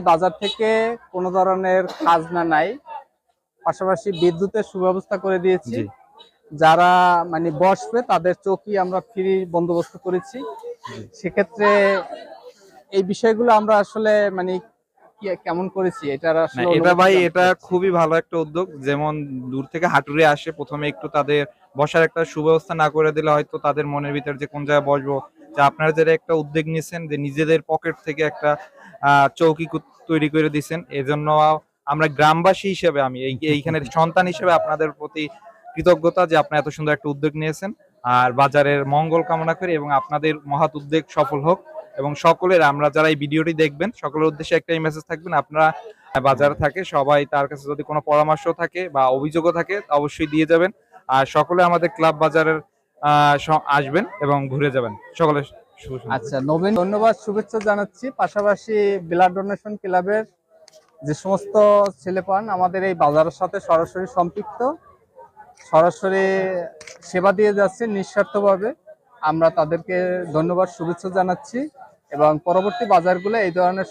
বাজার থেকে কোনো ধরনের খাজনা নাই, পাশাপাশি বিদ্যুতের সুব্যবস্থা করে দিয়েছি। জি যারা মানে বসবে তাদের চৌকি আমরা ফ্রি বন্দোবস্ত করেছি। জি। সেক্ষেত্রে এই বিষয়গুলো আমরা আসলে মানে কেমন করেছি এটার না আসলে এটা অনুভূতি ভাই, জানতে এটা চাচ্ছি। খুবই ভালো একটা উদ্যোগ। যেমন দূর থেকে হাঁটুরে আসে, প্রথমে একটু তাদের বসার একটা সুব্যবস্থা না করে দিলে হয়তো তাদের মনের ভিতর যে কোন জায়গায় বসবো। যে আপনারা যারা একটা উদ্যোগ নিয়েছেন যে নিজেদের পকেট থেকে একটা চৌকি তৈরি করে দিয়েছেন, এজন্য আমরা গ্রামবাসী হিসেবে, আমি এইখানের সন্তান হিসেবে আপনাদের প্রতি কৃতজ্ঞতা যে আপনারা এত সুন্দর একটা উদ্যোগ নিয়েছেন। আর বাজারের মঙ্গল কামনা করি এবং আপনাদের মহৎ উদ্যোগ সফল হোক। এবং সকলের, আমরা যারা এই ভিডিওটি দেখবেন সকলের উদ্দেশ্যে একটাই মেসেজ থাকবেন, আপনারা বাজারে থাকে সবাই, তার কাছে যদি কোনো পরামর্শ থাকে বা অভিযোগও থাকে অবশ্যই দিয়ে যাবেন। আর সকলে আমাদের ক্লাব বাজারের আসবেন এবং ঘুরে যাবেন সকলে। শুভ সন্ধ্যা। আচ্ছা নবীন, ধন্যবাদ, শুভেচ্ছা জানাচ্ছি। পাশাপাশি ব্লাড ডোনেশন ক্লাবের যে সমস্ত ছেলেপান আমাদের এই বাজারের সাথে সরাসরি সম্পৃক্ত, সরাসরি সেবা দিয়ে যাচ্ছে নিঃস্বার্থভাবে, আমরা তাদেরকে ধন্যবাদ শুভেচ্ছা জানাচ্ছি এবং পরবর্তী বাজারগুলো এই ধরনের